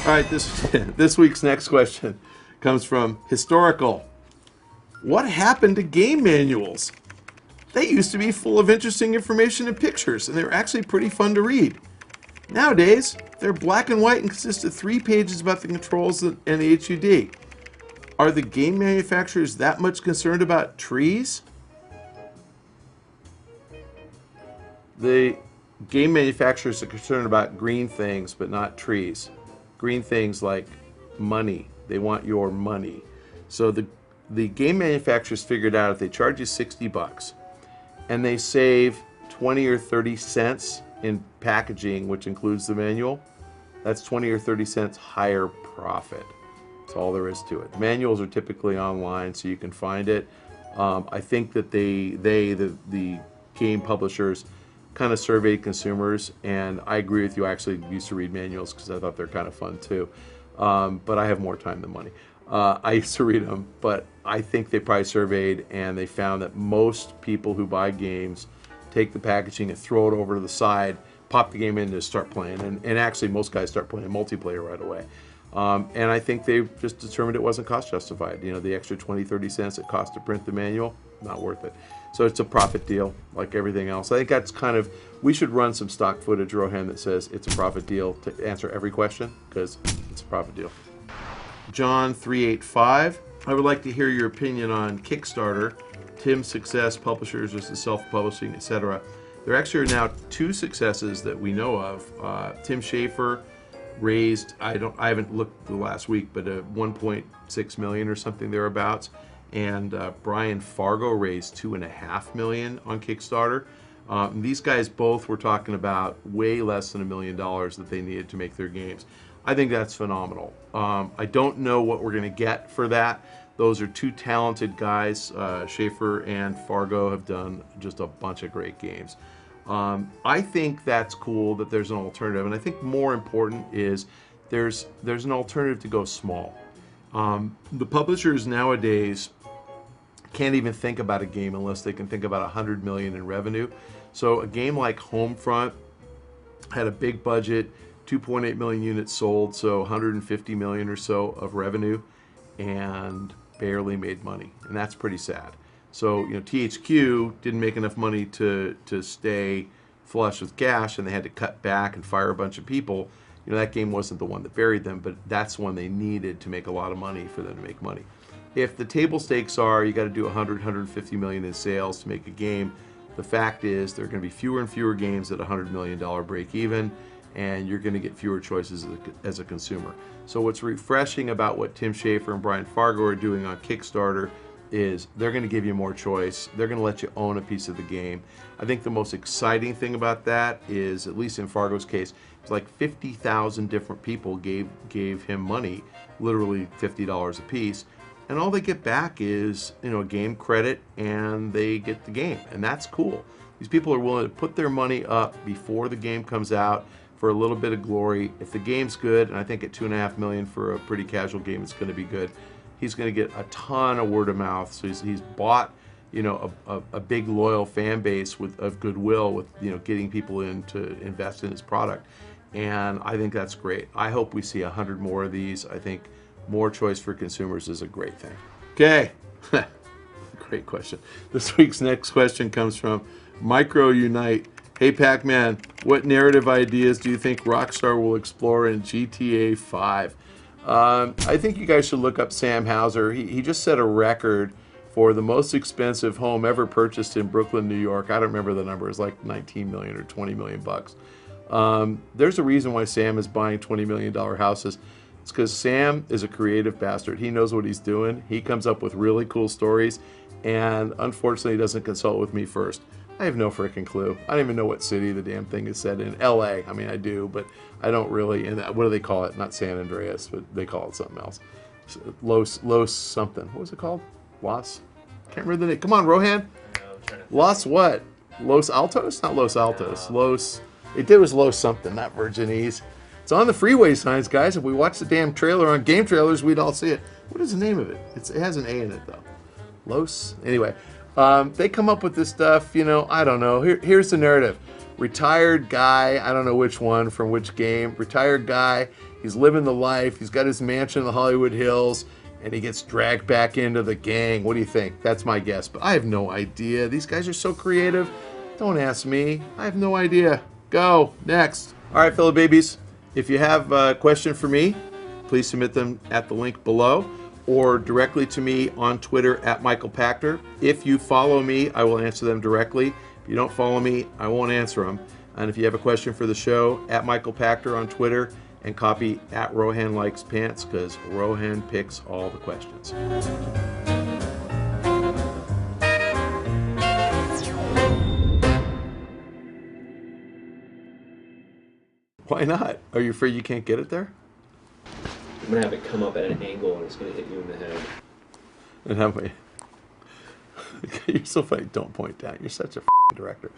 All right, this week's next question comes from Historical. What happened to game manuals? They used to be full of interesting information and pictures, and they were actually pretty fun to read. Nowadays, they're black and white and consist of 3 pages about the controls and the HUD. Are the game manufacturers that much concerned about trees? The game manufacturers are concerned about green things, but not trees. Green things like money. They want your money. So the game manufacturers figured out if they charge you $60 and they save 20 or 30 cents in packaging, which includes the manual, that's 20 or 30 cents higher profit. That's all there is to it. Manuals are typically online, so you can find it. I think that the game publishers kind of surveyed consumers, and I agree with you. I actually used to read manuals because I thought they're kind of fun too. But I have more time than money. I used to read them, but I think they probably surveyed and they found that most people who buy games take the packaging and throw it over to the side, pop the game in and start playing. And actually most guys start playing multiplayer right away. And I think they just determined it wasn't cost justified. You know, the extra 20, 30 cents it cost to print the manual, not worth it. So it's a profit deal like everything else. I think that's kind of, we should run some stock footage, Rohan, that says it's a profit deal to answer every question, because it's a profit deal. John385, I would like to hear your opinion on Kickstarter, Tim's success, publishers versus self-publishing, etc. There actually are now 2 successes that we know of. Tim Schafer raised, I haven't looked the last week, but 1.6 million or something thereabouts. And Brian Fargo raised $2.5 million on Kickstarter. These guys both were talking about way less than $1 million that they needed to make their games. I think that's phenomenal. I don't know what we're going to get for that. Those are 2 talented guys. Schaefer and Fargo have done just a bunch of great games. I think that's cool that there's an alternative, and I think more important is there's an alternative to go small. The publishers nowadays can't even think about a game unless they can think about 100 million in revenue. So a game like Homefront had a big budget, 2.8 million units sold, so 150 million or so of revenue, and barely made money, and that's pretty sad. So, you know, THQ didn't make enough money to stay flush with cash, and they had to cut back and fire a bunch of people. You know, that game wasn't the one that buried them, but that's one they needed to make a lot of money for them to make money. If the table stakes are you got to do 150 million in sales to make a game, the fact is there are going to be fewer and fewer games at $100 million break even, and you're going to get fewer choices as a consumer. So what's refreshing about what Tim Schafer and Brian Fargo are doing on Kickstarter is they're going to give you more choice. They're going to let you own a piece of the game. I think the most exciting thing about that is, at least in Fargo's case, it's like 50,000 different people gave him money, literally $50 a piece, and all they get back is, you know, a game credit, and they get the game, and that's cool. These people are willing to put their money up before the game comes out for a little bit of glory. If the game's good, and I think at $2.5 million for a pretty casual game, it's going to be good. He's going to get a ton of word of mouth. So he's bought, you know, a big loyal fan base of goodwill with, you know, getting people in to invest in his product, and I think that's great. I hope we see 100 more of these. I think more choice for consumers is a great thing. Okay, great question. This week's next question comes from Micro Unite. Hey Pac-Man, what narrative ideas do you think Rockstar will explore in GTA 5? I think you guys should look up Sam Hauser. He just set a record for the most expensive home ever purchased in Brooklyn, New York. I don't remember the number. It's like 19 million or 20 million bucks. There's a reason why Sam is buying $20 million houses. It's because Sam is a creative bastard. He knows what he's doing. He comes up with really cool stories, and unfortunately, he doesn't consult with me first. I have no freaking clue. I don't even know what city the damn thing is set in. LA. I mean, I do, but I don't really. And what do they call it? Not San Andreas, but they call it something else. Los something. What was it called? Los? Can't remember the name. Come on, Rohan. Los what? Los Altos? Not Los Altos. Los. It was Los something, not Virginese. It's on the freeway signs, guys. If we watch the damn trailer on Game Trailers, we'd all see it. What is the name of it? It has an A in it, though. Los. Anyway, They come up with this stuff, you know, I don't know. Here's the narrative. Retired guy, I don't know which one from which game, retired guy, he's living the life, he's got his mansion in the Hollywood Hills, and he gets dragged back into the gang. What do you think? That's my guess, but I have no idea. These guys are so creative. Don't ask me. I have no idea. Go, next. All right, fellow babies, if you have a question for me, please submit them at the link below or directly to me on Twitter at Michael Pachter. If you follow me, I will answer them directly. If you don't follow me, I won't answer them. And if you have a question for the show, at Michael Pachter on Twitter, and copy at Rohan Likes Pants, because Rohan picks all the questions. Why not? Are you afraid you can't get it there? I'm gonna have it come up at an angle and it's gonna hit you in the head. And have we? You're so funny. Don't point down. You're such a director.